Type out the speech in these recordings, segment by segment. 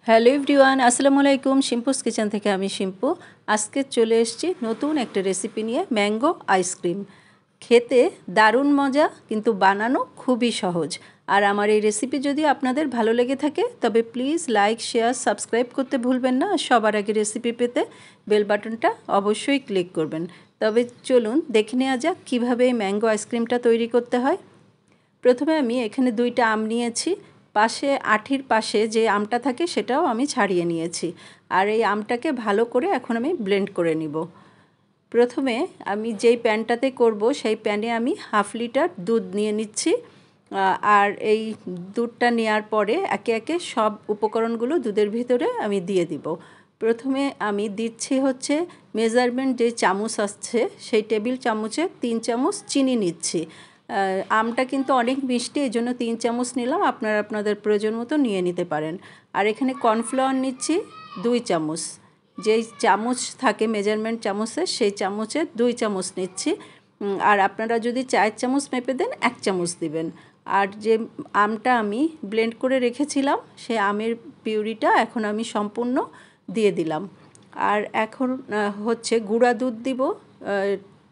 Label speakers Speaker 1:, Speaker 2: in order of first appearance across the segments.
Speaker 1: Hello everyone, আসসালামু আলাইকুম। শিম্পুস kitchen থেকে আমি শিম্পু। আজকে চলে এসেছি নতুন একটা রেসিপি নিয়ে, ম্যাঙ্গো আইসক্রিম। খেতে দারুণ মজা, কিন্তু বানানো খুবই সহজ। আর আমার এই রেসিপি যদি আপনাদের ভালো লেগে থাকে তবে প্লিজ লাইক, শেয়ার, সাবস্ক্রাইব করতে ভুলবেন না। সবার আগে রেসিপি পেতে বেল বাটনটা অবশ্যই ক্লিক করবেন। তবে চলুন দেখে নেওয়া যাক কীভাবে এই ম্যাঙ্গো আইসক্রিমটা তৈরি করতে হয়। প্রথমে আমি এখানে 2টা আম নিয়েছি। পাশে আঠির পাশে যে আমটা থাকে সেটাও আমি ছাড়িয়ে নিয়েছি। আর এই আমটাকে ভালো করে এখন আমি ব্লেন্ড করে নিব। প্রথমে আমি যেই প্যানটাতে করব সেই প্যানে আমি 1/2 লিটার দুধ নিয়ে নিচ্ছি। আর এই দুধটা নেওয়ার পরে একে একে সব উপকরণগুলো দুধের ভিতরে আমি দিয়ে দিব। প্রথমে আমি দিচ্ছি হচ্ছে মেজারমেন্ট যে চামচ আসছে সেই টেবিল চামচে 3 চামচ চিনি নিচ্ছি। আমটা কিন্তু অনেক মিষ্টি, এই জন্য 3 চামচ নিলাম, আপনারা আপনাদের প্রয়োজন মতো নিয়ে নিতে পারেন। আর এখানে কর্নফ্লাওয়ার নিচ্ছি 2 চামচ। যেই চামচ থাকে মেজারমেন্ট চামচের সেই চামচের 2 চামচ নিচ্ছি। আর আপনারা যদি 4 চামচ মেপে দেন 1 চামচ দিবেন। আর যে আমটা আমি ব্লেন্ড করে রেখেছিলাম সেই আমের পিউরিটা এখন আমি সম্পূর্ণ দিয়ে দিলাম। আর এখন হচ্ছে গুঁড়া দুধ দিব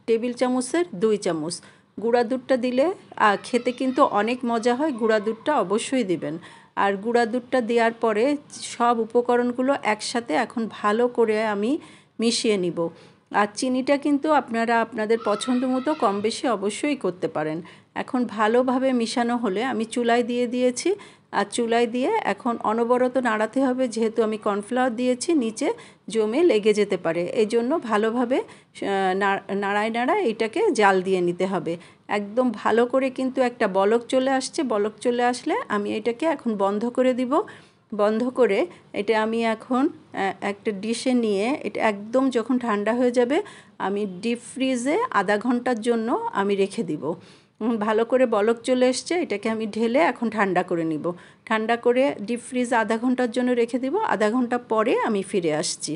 Speaker 1: টেবিল চামচের 2 চামচ। গুঁড়া দুধটা দিলে খেতে কিন্তু অনেক মজা হয়, গুঁড়া দুধটা অবশ্যই দিবেন। আর গুঁড়া দুধটা দেওয়ার পরে সব উপকরণগুলো একসাথে এখন ভালো করে আমি মিশিয়ে নিব। আর চিনিটা কিন্তু আপনারা আপনাদের পছন্দ মতো কম বেশি অবশ্যই করতে পারেন। এখন ভালোভাবে মিশানো হলে আমি চুলায় দিয়ে দিয়েছি। আর চুলায় দিয়ে এখন অনবরত নাড়াতে হবে, যেহেতু আমি কর্নফ্লাওয়ার দিয়েছি নিচে জমে লেগে যেতে পারে। এই জন্য ভালোভাবে নাড়ায় এটাকে জাল দিয়ে নিতে হবে। একদম ভালো করে কিন্তু একটা বলক চলে আসছে। বলক চলে আসলে আমি এটাকে এখন বন্ধ করে দিব। বন্ধ করে এটা আমি এখন একটা ডিশে নিয়ে এটা একদম যখন ঠান্ডা হয়ে যাবে আমি ডিপ ফ্রিজে আধা ঘন্টার জন্য আমি রেখে দিব। ভালো করে বলক চলে এসছে, এটাকে আমি ঢেলে এখন ঠান্ডা করে নিব। ঠান্ডা করে ডিপ ফ্রিজ আধা ঘন্টার জন্য রেখে দিব। আধা ঘন্টা পরে আমি ফিরে আসছি।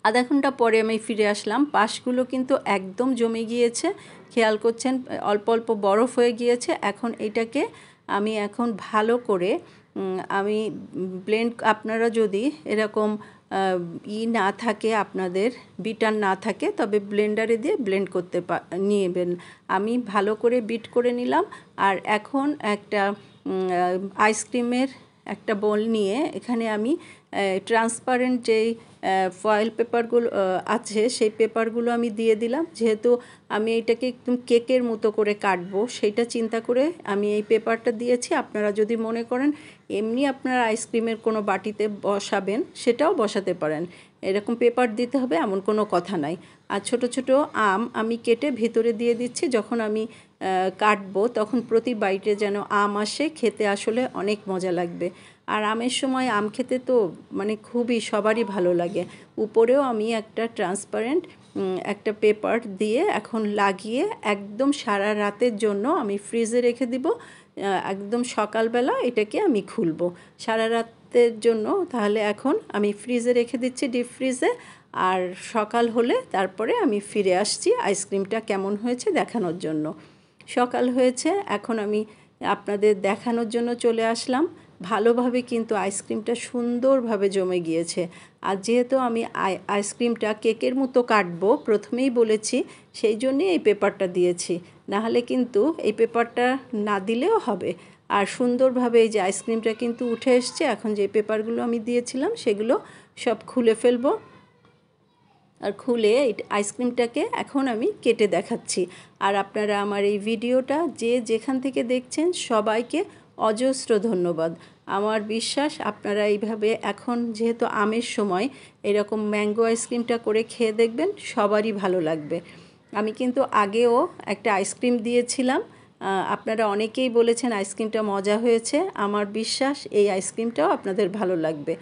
Speaker 1: আধা ঘন্টা পরে আমি ফিরে আসলাম। পাশগুলো কিন্তু একদম জমে গিয়েছে, খেয়াল করছেন অল্প অল্প বরফ হয়ে গিয়েছে। এখন এটাকে আমি এখন ভালো করে আমি ব্লেন্ড, আপনারা যদি এরকম না থাকে, আপনাদের বিটার না থাকে, তবে ব্লেন্ডারে দিয়ে ব্লেন্ড করতে নেবেন। আমি ভালো করে বিট করে নিলাম। আর এখন একটা আইসক্রিমের একটা বোল নিয়ে এখানে আমি ট্রান্সপারেন্ট যেই ফয়েল পেপারগুলো আছে সেই পেপারগুলো আমি দিয়ে দিলাম। যেহেতু আমি এইটাকে একদম কেকের মতো করে কাটবো সেইটা চিন্তা করে আমি এই পেপারটা দিয়েছি। আপনারা যদি মনে করেন এমনি আপনারা আইসক্রিমের কোনো বাটিতে বসাবেন সেটাও বসাতে পারেন, এরকম পেপার দিতে হবে এমন কোনো কথা নাই। আর ছোট ছোট আম আমি কেটে ভিতরে দিয়ে দিচ্ছি। যখন আমি কাটবো তখন প্রতি বাইটে যেন আম আসে, খেতে আসলে অনেক মজা লাগবে। আর আমের সময় আম খেতে তো মানে খুবই সবারই ভালো লাগে। উপরেও আমি একটা ট্রান্সপারেন্ট একটা পেপার দিয়ে এখন লাগিয়ে একদম সারা রাতের জন্য আমি ফ্রিজে রেখে দিব। একদম সকালবেলা এটাকে আমি খুলবো সারা রাতের জন্য। তাহলে এখন আমি ফ্রিজে রেখে দিচ্ছি, ডিপ ফ্রিজে। আর সকাল হলে তারপরে আমি ফিরে আসছি আইসক্রিমটা কেমন হয়েছে দেখানোর জন্য। সকাল হয়েছে, এখন আমি আপনাদের দেখানোর জন্য চলে আসলাম। ভালোভাবে কিন্তু আইসক্রিমটা সুন্দরভাবে জমে গিয়েছে। আর যেহেতু আমি আইসক্রিমটা কেকের মতো কাটবো প্রথমেই বলেছি, সেই জন্যই এই পেপারটা দিয়েছি। নাহলে কিন্তু এই পেপারটা না দিলেও হবে। আর সুন্দরভাবে এই যে আইসক্রিমটা কিন্তু উঠে এসছে। এখন যে পেপারগুলো আমি দিয়েছিলাম সেগুলো সব খুলে ফেলবো। আর খুলে এই আইসক্রিমটাকে এখন আমি কেটে দেখাচ্ছি। আর আপনারা আমার এই ভিডিওটা যে যেখান থেকে দেখছেন সবাইকে অজস্র ধন্যবাদ। আমার বিশ্বাস আপনারা এইভাবে এখন যেহেতু আমের সময় এরকম ম্যাঙ্গো আইসক্রিমটা করে খেয়ে দেখবেন, সবারই ভালো লাগবে। আমি কিন্তু আগেও একটা আইসক্রিম দিয়েছিলাম, আপনারা অনেকেই বলেছেন আইসক্রিমটা মজা হয়েছে। আমার বিশ্বাস এই আইসক্রিমটাও আপনাদের ভালো লাগবে।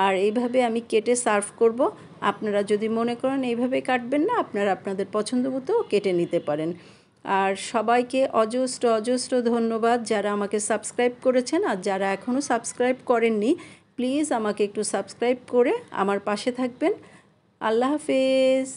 Speaker 1: আর এইভাবে আমি কেটে সার্ভ করব। আপনারা যদি মনে করেন এইভাবে কাটবেন না, আপনারা আপনাদের পছন্দ মতো কেটে নিতে পারেন। আর সবাইকে অজস্র অজস্র ধন্যবাদ যারা আমাকে সাবস্ক্রাইব করেছেন। আর যারা এখনও সাবস্ক্রাইব করেননি প্লিজ আমাকে একটু সাবস্ক্রাইব করে আমার পাশে থাকবেন। আল্লাহ হাফেজ।